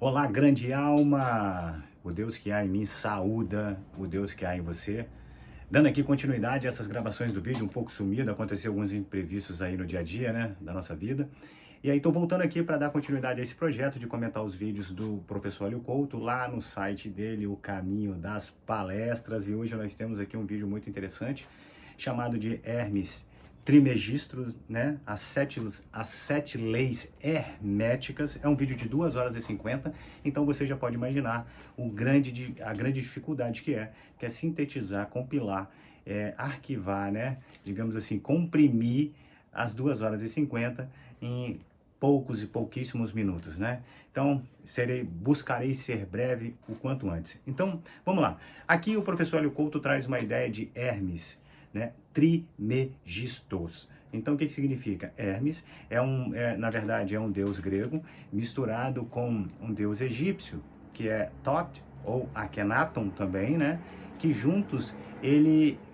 Olá, grande alma! O Deus que há em mim saúda o Deus que há em você. Dando aqui continuidade a essas gravações do vídeo, um pouco sumido, aconteceu alguns imprevistos aí no dia a dia, né, da nossa vida. E aí estou voltando aqui para dar continuidade a esse projeto de comentar os vídeos do professor Hélio Couto lá no site dele, O Caminho das Palestras. E hoje nós temos aqui um vídeo muito interessante chamado de Hermes Trismegisto, né? As sete leis herméticas. É um vídeo de 2 horas e 50, então você já pode imaginar a grande dificuldade que é sintetizar, compilar, arquivar, né? Digamos assim, comprimir as 2 horas e 50 em poucos e pouquíssimos minutos, né? Então, buscarei ser breve o quanto antes. Então, vamos lá. Aqui o professor Hélio Couto traz uma ideia de Hermes, né? Trismegistos. Então, o que significa? Hermes na verdade, é um deus grego misturado com um deus egípcio, que é Thoth, ou Akhenaton também, né? Que juntos,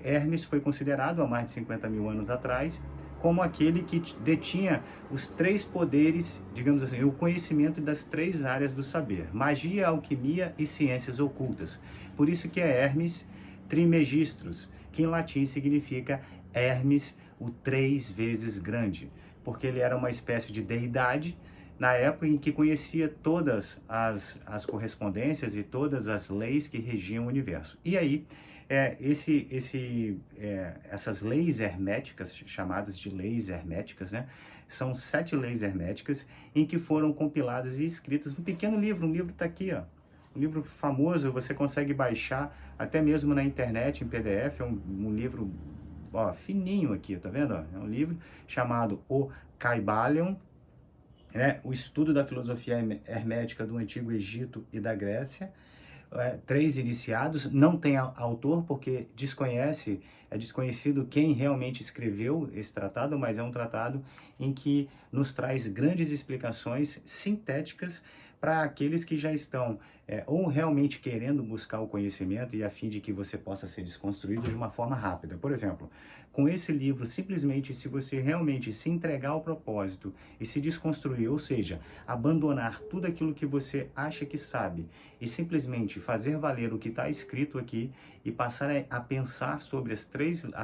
Hermes foi considerado há mais de 50 mil anos atrás como aquele que detinha os 3 poderes, digamos assim, o conhecimento das 3 áreas do saber: magia, alquimia e ciências ocultas. Por isso que é Hermes Trismegistus, que em latim significa Hermes, o 3 vezes grande, porque ele era uma espécie de deidade na época em que conhecia todas as correspondências e todas as leis que regiam o universo. E aí, essas leis herméticas, chamadas de leis herméticas, né? São 7 leis herméticas em que foram compiladas e escritas num pequeno livro. Um livro está aqui, ó. Um livro famoso, você consegue baixar até mesmo na internet, em PDF. É um livro, ó, fininho aqui, tá vendo? É um livro chamado O Kybalion, né? O estudo da filosofia hermética do Antigo Egito e da Grécia. 3 iniciados, não tem autor porque é desconhecido quem realmente escreveu esse tratado, mas é um tratado em que nos traz grandes explicações sintéticas para aqueles que já estão ou realmente querendo buscar o conhecimento e a fim de que você possa ser desconstruído de uma forma rápida. Por exemplo, com esse livro, simplesmente se você realmente se entregar ao propósito e se desconstruir, ou seja, abandonar tudo aquilo que você acha que sabe e simplesmente fazer valer o que está escrito aqui e passar a pensar sobre as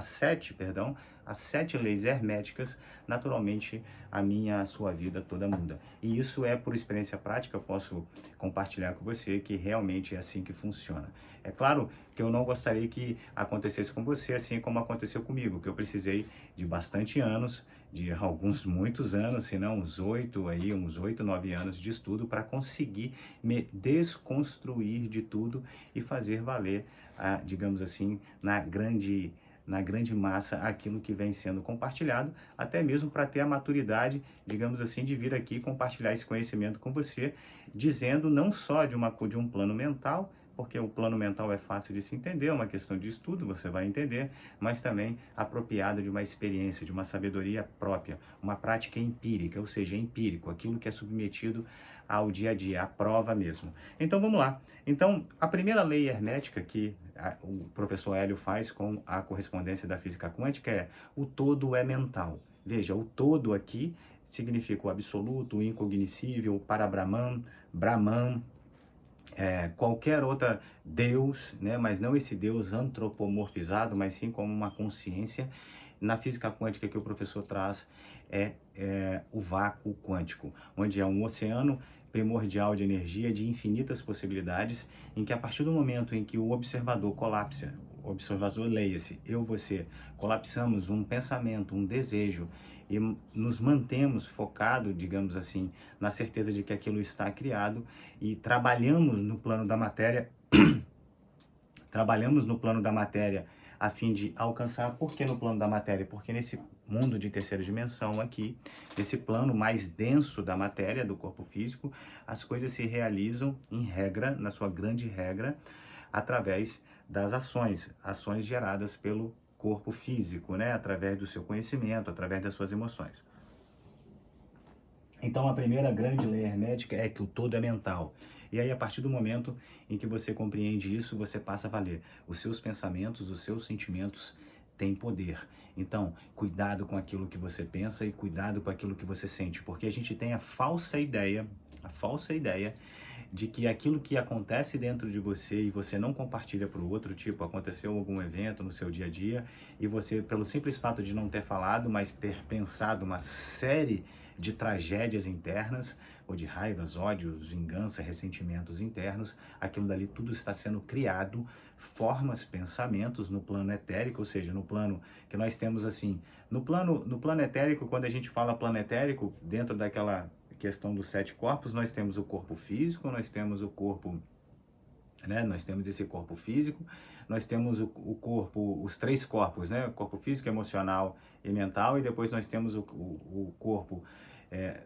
sete leis herméticas, naturalmente a sua vida toda muda. E isso é por experiência prática, eu posso compartilhar com você que realmente é assim que funciona. É claro que eu não gostaria que acontecesse com você assim como aconteceu comigo, que eu precisei de bastante anos, de muitos anos, se não uns 8, 9 anos de estudo para conseguir me desconstruir de tudo e fazer valer, digamos assim, na grande massa aquilo que vem sendo compartilhado, até mesmo para ter a maturidade, digamos assim, de vir aqui compartilhar esse conhecimento com você, dizendo não só de um plano mental, porque o plano mental é fácil de se entender, é uma questão de estudo, você vai entender, mas também apropriado de uma experiência, de uma sabedoria própria, uma prática empírica, ou seja, empírico, aquilo que é submetido ao dia a dia, à prova mesmo. Então vamos lá. Então, a primeira lei hermética que o professor Hélio faz com a correspondência da física quântica é: o todo é mental. Veja, o todo aqui significa o absoluto, o incognoscível, o para-Brahman, Brahman, qualquer outra Deus, né? Mas não esse Deus antropomorfizado, mas sim como uma consciência. Na física quântica que o professor traz o vácuo quântico, onde é um oceano primordial de energia, de infinitas possibilidades, em que a partir do momento em que o observador colapsa, o observador, leia-se, você, colapsamos um pensamento, um desejo, e nos mantemos focados, digamos assim, na certeza de que aquilo está criado e trabalhamos no plano da matéria, a fim de alcançar. Por que no plano da matéria? Porque nesse mundo de terceira dimensão aqui, nesse plano mais denso da matéria, do corpo físico, as coisas se realizam em regra, na sua grande regra, através das ações geradas pelo corpo físico, né? Através do seu conhecimento, através das suas emoções. Então, a primeira grande lei hermética é que o todo é mental. E aí, a partir do momento em que você compreende isso, você passa a valer. Os seus pensamentos, os seus sentimentos têm poder. Então, cuidado com aquilo que você pensa e cuidado com aquilo que você sente, porque a gente tem a falsa ideia de que aquilo que acontece dentro de você e você não compartilha para o outro, tipo, aconteceu algum evento no seu dia a dia e você, pelo simples fato de não ter falado, mas ter pensado uma série de tragédias internas, ou de raivas, ódios, vingança, ressentimentos internos, aquilo dali tudo está sendo criado, formas, pensamentos no plano etérico, ou seja, no plano que nós temos assim, no plano etérico, quando a gente fala plano etérico, dentro daquela questão dos 7 corpos, nós temos o corpo físico, nós temos o corpo, né? Nós temos esse corpo físico, nós temos o corpo, os 3 corpos, né? O corpo físico, emocional e mental, e depois nós temos o corpo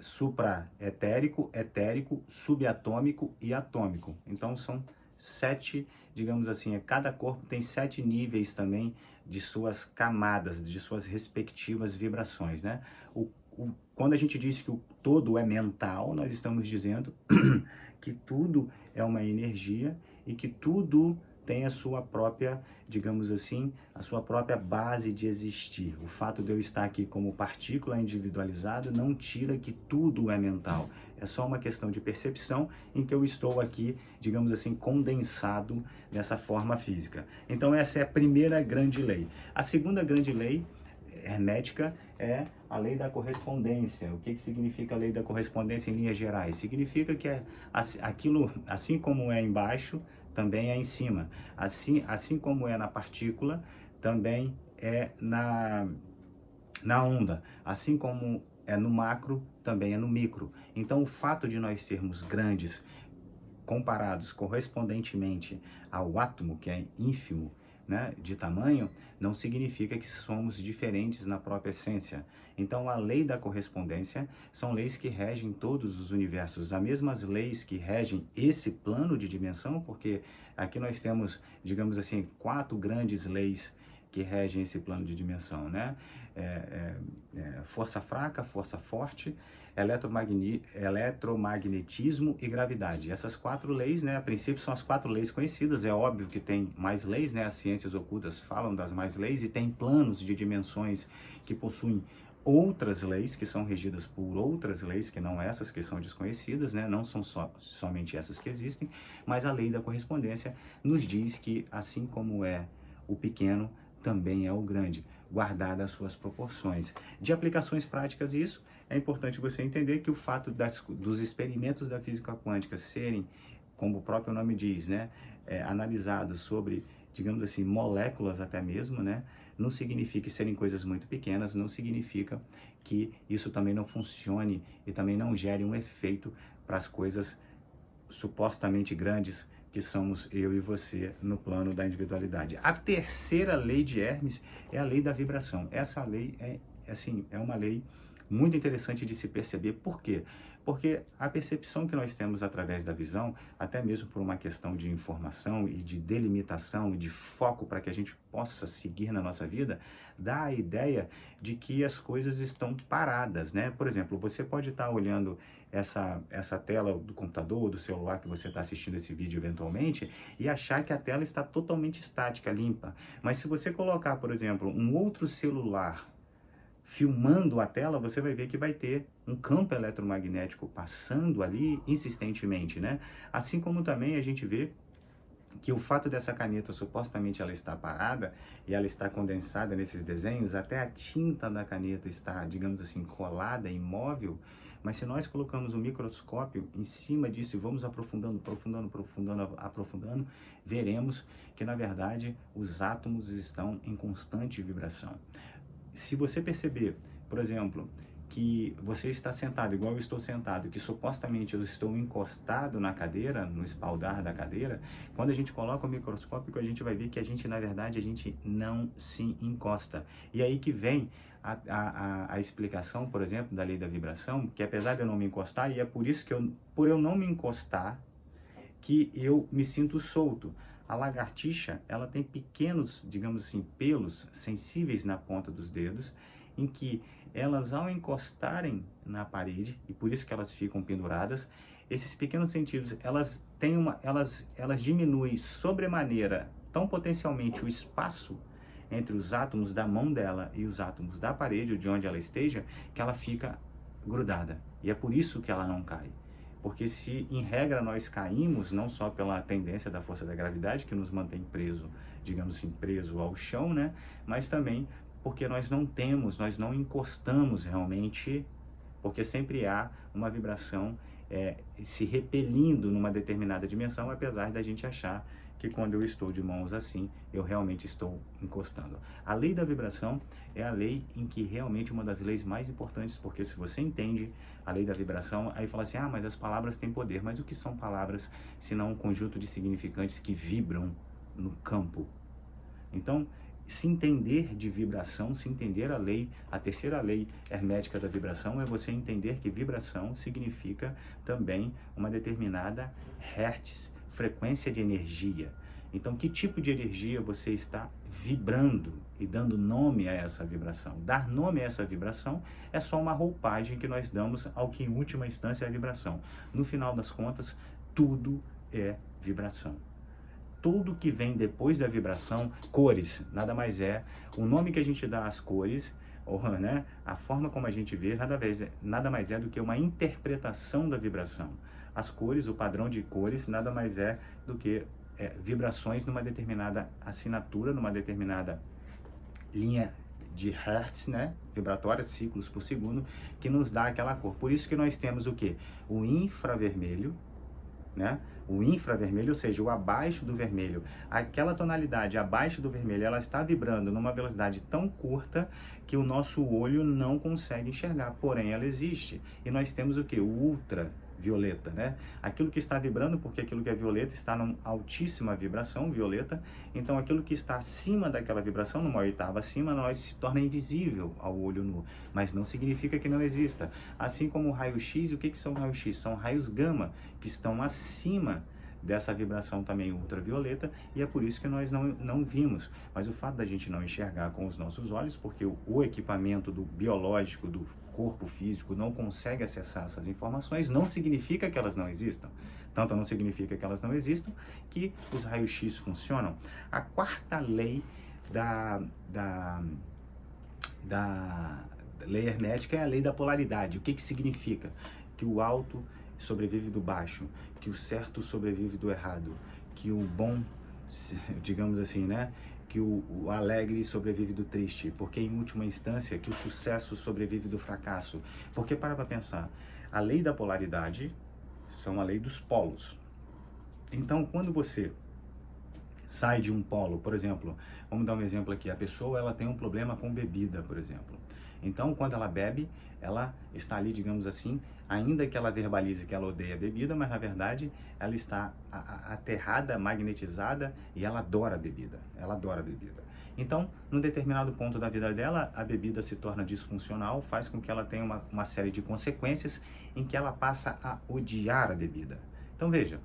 supraetérico, etérico, subatômico e atômico. Então são 7, digamos assim, cada corpo tem 7 níveis também de suas camadas, de suas respectivas vibrações, né? Quando a gente diz que o todo é mental, nós estamos dizendo que tudo é uma energia e que tudo tem a sua própria, digamos assim, a sua própria base de existir. O fato de eu estar aqui como partícula individualizada não tira que tudo é mental. É só uma questão de percepção em que eu estou aqui, digamos assim, condensado nessa forma física. Então essa é a primeira grande lei. A segunda grande lei hermética é a lei da correspondência. O que significa a lei da correspondência em linhas gerais? Significa que aquilo, assim como é embaixo, também é em cima. Assim como é na partícula, também é na onda. Assim como é no macro, também é no micro. Então, o fato de nós sermos grandes, comparados correspondentemente ao átomo, que é ínfimo, né, de tamanho, não significa que somos diferentes na própria essência. Então, a lei da correspondência são leis que regem todos os universos, as mesmas leis que regem esse plano de dimensão, porque aqui nós temos, digamos assim, 4 grandes leis que regem esse plano de dimensão, né? Força fraca, força forte, eletromagnetismo e gravidade. Essas 4 leis, né, a princípio são as 4 leis conhecidas. É óbvio que tem mais leis, né? As ciências ocultas falam das mais leis e tem planos de dimensões que possuem outras leis que são regidas por outras leis que não essas que são desconhecidas, né? Não são somente essas que existem, mas a lei da correspondência nos diz que assim como é o pequeno, também é o grande, guardadas as suas proporções. De aplicações práticas isso, é importante você entender que o fato dos experimentos da física quântica serem, como o próprio nome diz, né, analisados sobre, digamos assim, moléculas até mesmo, né, não significa serem coisas muito pequenas, não significa que isso também não funcione e também não gere um efeito para as coisas supostamente grandes que somos eu e você no plano da individualidade. A terceira lei de Hermes é a lei da vibração. Essa lei é uma lei muito interessante de se perceber. Por quê? Porque a percepção que nós temos através da visão, até mesmo por uma questão de informação e de delimitação e de foco para que a gente possa seguir na nossa vida, dá a ideia de que as coisas estão paradas, né? Por exemplo, você pode estar olhando essa tela do computador, do celular que você está assistindo esse vídeo eventualmente e achar que a tela está totalmente estática, limpa. Mas se você colocar, por exemplo, um outro celular filmando a tela, você vai ver que vai ter um campo eletromagnético passando ali insistentemente, né? Assim como também a gente vê que o fato dessa caneta supostamente ela está parada e ela está condensada nesses desenhos, até a tinta da caneta está, digamos assim, colada, imóvel, mas se nós colocamos um microscópio em cima disso e vamos aprofundando, aprofundando, veremos que na verdade os átomos estão em constante vibração. Se você perceber, por exemplo, que você está sentado igual eu estou sentado, que supostamente eu estou encostado na cadeira, no espaldar da cadeira, quando a gente coloca o microscópio, a gente vai ver que a gente, na verdade, a gente não se encosta. E aí que vem a explicação, por exemplo, da lei da vibração, que apesar de eu não me encostar, e é por isso que por eu não me encostar, que eu me sinto solto. A lagartixa, ela tem pequenos, digamos assim, pelos sensíveis na ponta dos dedos, em que elas, ao encostarem na parede, e por isso que elas ficam penduradas, esses pequenos sentidos, elas diminuem sobremaneira, tão potencialmente, o espaço entre os átomos da mão dela e os átomos da parede, ou de onde ela esteja, que ela fica grudada. E é por isso que ela não cai. Porque se em regra nós caímos, não só pela tendência da força da gravidade, que nos mantém preso, digamos assim, preso ao chão, né? Mas também porque nós não encostamos realmente, porque sempre há uma vibração se repelindo numa determinada dimensão, apesar da gente achar que quando eu estou de mãos assim, eu realmente estou encostando. A lei da vibração é a lei em que realmente uma das leis mais importantes, porque se você entende a lei da vibração, aí fala assim, mas as palavras têm poder. Mas o que são palavras, se não um conjunto de significantes que vibram no campo? Então, se entender de vibração, se entender a lei, a terceira lei hermética da vibração, é você entender que vibração significa também uma determinada hertz, frequência de energia. Então, que tipo de energia você está vibrando e dando nome a essa vibração? Dar nome a essa vibração é só uma roupagem que nós damos ao que em última instância é a vibração. No final das contas, tudo é vibração. Tudo que vem depois da vibração, cores, nada mais é, o nome que a gente dá às cores, ou, né, a forma como a gente vê, nada mais é do que uma interpretação da vibração. As cores, o padrão de cores, nada mais é do que vibrações numa determinada assinatura, numa determinada linha de hertz, né, vibratória, ciclos por segundo, que nos dá aquela cor. Por isso que nós temos o quê? O infravermelho, né? O infravermelho, ou seja, o abaixo do vermelho, aquela tonalidade abaixo do vermelho, ela está vibrando numa velocidade tão curta que o nosso olho não consegue enxergar, porém ela existe. E nós temos o que? O ultravioleta, né? Aquilo que está vibrando, porque aquilo que é violeta está numa altíssima vibração violeta, então aquilo que está acima daquela vibração, numa oitava acima, nós se torna invisível ao olho nu, mas não significa que não exista. Assim como o raio-x, o que são raios-x? São raios gama, que estão acima dessa vibração também ultravioleta, e é por isso que nós não vimos. Mas o fato da gente não enxergar com os nossos olhos, porque o equipamento do biológico, do corpo físico, não consegue acessar essas informações, não significa que elas não existam. Tanto não significa que elas não existam, que os raios-x funcionam. A quarta lei da lei hermética é a lei da polaridade. O que significa? Que o alto sobrevive do baixo, que o certo sobrevive do errado, que o bom, digamos assim, né, que o alegre sobrevive do triste, porque em última instância que o sucesso sobrevive do fracasso. Porque para pensar, a lei da polaridade são a lei dos polos. Então, quando você sai de um polo, por exemplo, vamos dar um exemplo aqui, a pessoa ela tem um problema com bebida, por exemplo. Então, quando ela bebe, ela está ali, digamos assim, ainda que ela verbalize que ela odeia a bebida, mas na verdade ela está aterrada, magnetizada e ela adora a bebida. Ela adora a bebida. Então, num determinado ponto da vida dela, a bebida se torna disfuncional, faz com que ela tenha uma série de consequências em que ela passa a odiar a bebida. Então, veja,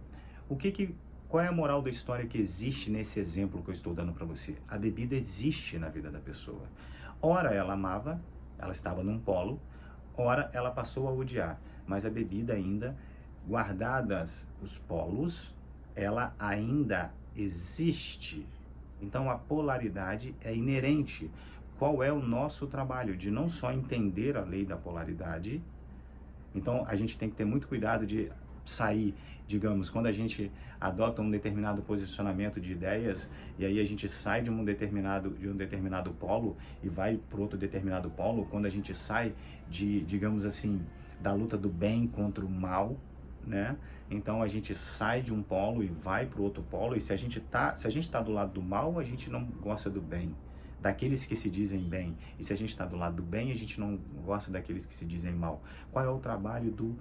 qual é a moral da história que existe nesse exemplo que eu estou dando para você? A bebida existe na vida da pessoa. Ora ela amava, ela estava num polo, ora ela passou a odiar, mas a bebida ainda, guardadas os polos, ela ainda existe. Então a polaridade é inerente. Qual é o nosso trabalho? De não só entender a lei da polaridade, então a gente tem que ter muito cuidado de sair, digamos, quando a gente adota um determinado posicionamento de ideias e aí a gente sai de um determinado polo e vai para outro determinado polo, quando a gente sai digamos assim, da luta do bem contra o mal, né? Então a gente sai de um polo e vai para o outro polo, e se a gente tá do lado do mal, a gente não gosta do bem, daqueles que se dizem bem, e se a gente está do lado do bem, a gente não gosta daqueles que se dizem mal. Qual é o trabalho do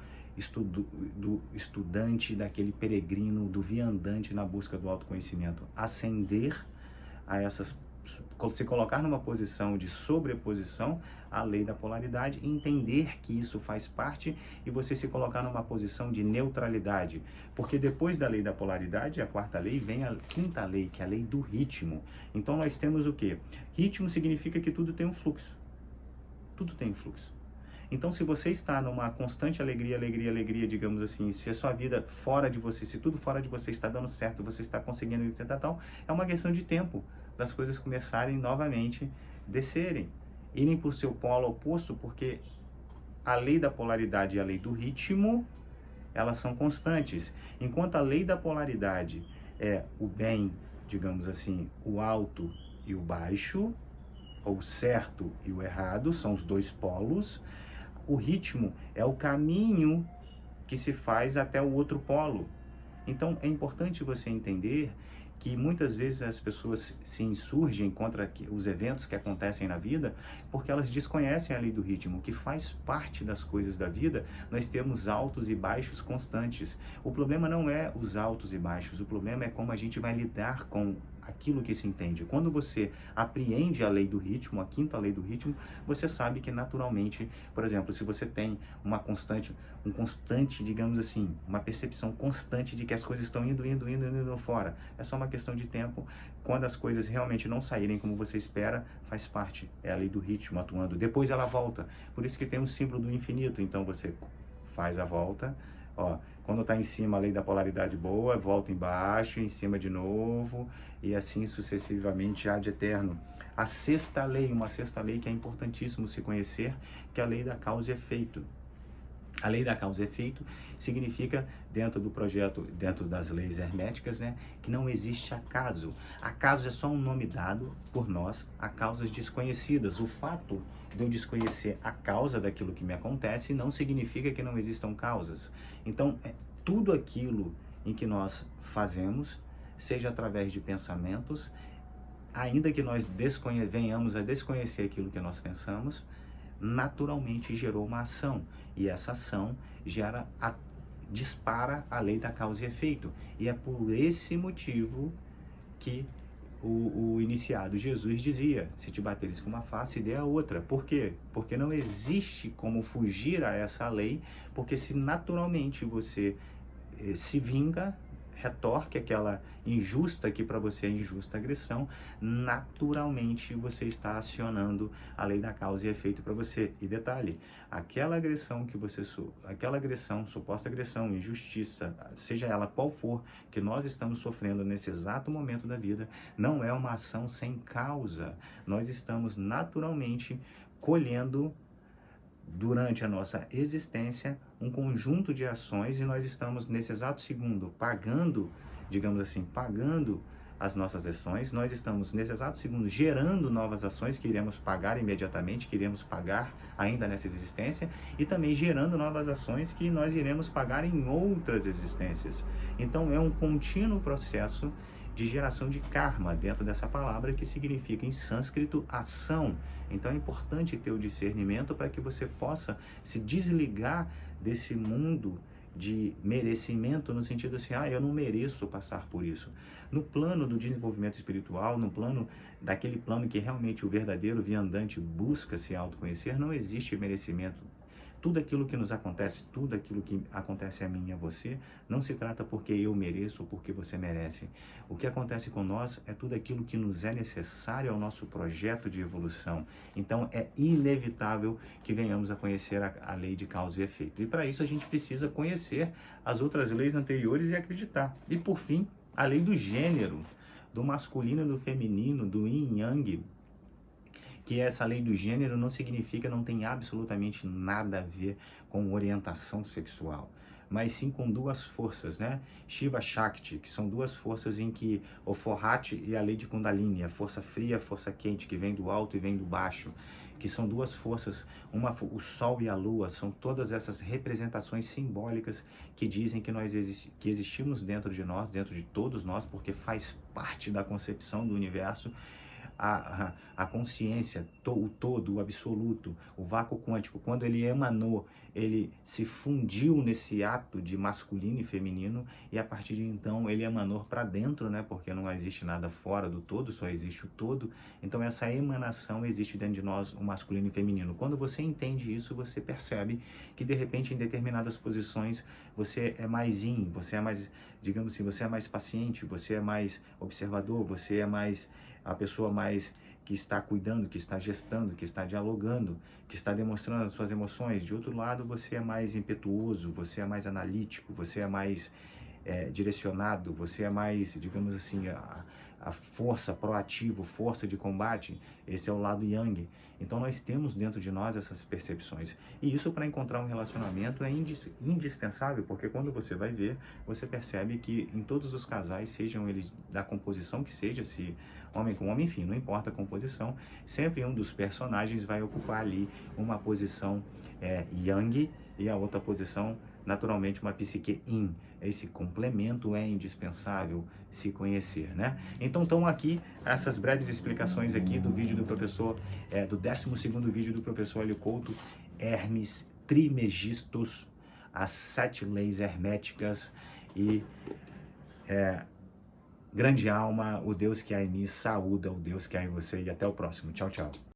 estudante, daquele peregrino, do viandante na busca do autoconhecimento? Ascender a se colocar numa posição de sobreposição à lei da polaridade, entender que isso faz parte e você se colocar numa posição de neutralidade. Porque depois da lei da polaridade, a quarta lei, vem a quinta lei, que é a lei do ritmo. Então nós temos o quê? Ritmo significa que tudo tem um fluxo. Tudo tem um fluxo. Então, se você está numa constante alegria, digamos assim, se a sua vida fora de você, se tudo fora de você está dando certo, você está conseguindo tal, é uma questão de tempo das coisas começarem novamente descerem, irem para o seu polo oposto, porque a lei da polaridade e a lei do ritmo elas são constantes. Enquanto a lei da polaridade é o bem, digamos assim, o alto e o baixo, ou o certo e o errado, são os dois polos, o ritmo é o caminho que se faz até o outro polo. Então é importante você entender que muitas vezes as pessoas se insurgem contra os eventos que acontecem na vida porque elas desconhecem a lei do ritmo, que faz parte das coisas da vida. Nós temos altos e baixos constantes. O problema não é os altos e baixos, o problema é como a gente vai lidar com aquilo que se entende. Quando você apreende a lei do ritmo, a quinta lei do ritmo, você sabe que naturalmente, por exemplo, se você tem uma constante, digamos assim, uma percepção constante de que as coisas estão indo fora, é só uma questão de tempo. Quando as coisas realmente não saírem como você espera, faz parte, é a lei do ritmo atuando. Depois ela volta. Por isso que tem o símbolo do infinito. Então você faz a volta, ó, quando está em cima a lei da polaridade boa, volta embaixo, em cima de novo, e assim sucessivamente ad eterno. A sexta lei, uma sexta lei que é importantíssimo se conhecer, que é a lei da causa e efeito. A lei da causa e efeito significa, dentro do projeto, dentro das leis herméticas, né, que não existe acaso. Acaso é só um nome dado por nós a causas desconhecidas. O fato de eu desconhecer a causa daquilo que me acontece não significa que não existam causas. Então, tudo aquilo em que nós fazemos, seja através de pensamentos, ainda que nós venhamos a desconhecer aquilo que nós pensamos, naturalmente gerou uma ação, e essa ação dispara a lei da causa e efeito, e é por esse motivo que o iniciado Jesus dizia: se te bateres com uma face, dê a outra. Por quê? Porque não existe como fugir a essa lei, porque se naturalmente você se vinga, retorque aquela injusta, que para você é injusta agressão, naturalmente você está acionando a lei da causa e efeito para você. E detalhe, aquela agressão que você, aquela agressão, suposta agressão, injustiça, seja ela qual for, que nós estamos sofrendo nesse exato momento da vida, não é uma ação sem causa. Nós estamos naturalmente colhendo, durante a nossa existência, um conjunto de ações, e nós estamos nesse exato segundo pagando, digamos assim, pagando as nossas ações. Nós estamos nesse exato segundo gerando novas ações que iremos pagar imediatamente, que iremos pagar ainda nessa existência, e também gerando novas ações que nós iremos pagar em outras existências. Então é um contínuo processo de geração de karma, dentro dessa palavra, que significa em sânscrito ação. Então é importante ter o discernimento para que você possa se desligar desse mundo de merecimento, no sentido assim, eu não mereço passar por isso. No plano do desenvolvimento espiritual, no plano daquele plano que realmente o verdadeiro viandante busca se autoconhecer, não existe merecimento. Tudo aquilo que nos acontece, tudo aquilo que acontece a mim e a você, não se trata porque eu mereço ou porque você merece. O que acontece com nós é tudo aquilo que nos é necessário ao nosso projeto de evolução. Então é inevitável que venhamos a conhecer a lei de causa e efeito. E para isso a gente precisa conhecer as outras leis anteriores e acreditar. E por fim, a lei do gênero, do masculino e do feminino, do yin e yang, que essa lei do gênero não significa, não tem absolutamente nada a ver com orientação sexual, mas sim com duas forças, né? Shiva Shakti, que são duas forças em que o Forrati e a lei de Kundalini, a força fria, a força quente, que vem do alto e vem do baixo, que são duas forças, o Sol e a Lua, são todas essas representações simbólicas que dizem que que existimos dentro de nós, dentro de todos nós, porque faz parte da concepção do universo. A consciência, o todo, o absoluto, o vácuo quântico, quando ele emanou, ele se fundiu nesse ato de masculino e feminino, e a partir de então ele emanou para dentro, né? Porque não existe nada fora do todo, só existe o todo. Então essa emanação existe dentro de nós, o masculino e feminino. Quando você entende isso, você percebe que de repente em determinadas posições você é mais yin, você é mais, digamos assim, você é mais paciente, você é mais observador, você é mais a pessoa mais que está cuidando, que está gestando, que está dialogando, que está demonstrando as suas emoções. De outro lado, você é mais impetuoso, você é mais analítico, você é mais direcionado, você é mais, digamos assim, a força proativo, força de combate, esse é o lado yang. Então nós temos dentro de nós essas percepções. E isso para encontrar um relacionamento é indispensável, porque quando você vai ver, você percebe que em todos os casais, sejam eles da composição que seja, se homem com homem, enfim, não importa a composição, sempre um dos personagens vai ocupar ali uma posição yang e a outra posição, naturalmente, uma psique yin. Esse complemento é indispensável se conhecer, né? Então estão aqui essas breves explicações aqui do vídeo do professor, do 12º vídeo do professor Hélio Couto, Hermes Trismegistus, as 7 leis herméticas e grande alma, o Deus que há em mim saúda o Deus que há em você, e até o próximo. Tchau, tchau.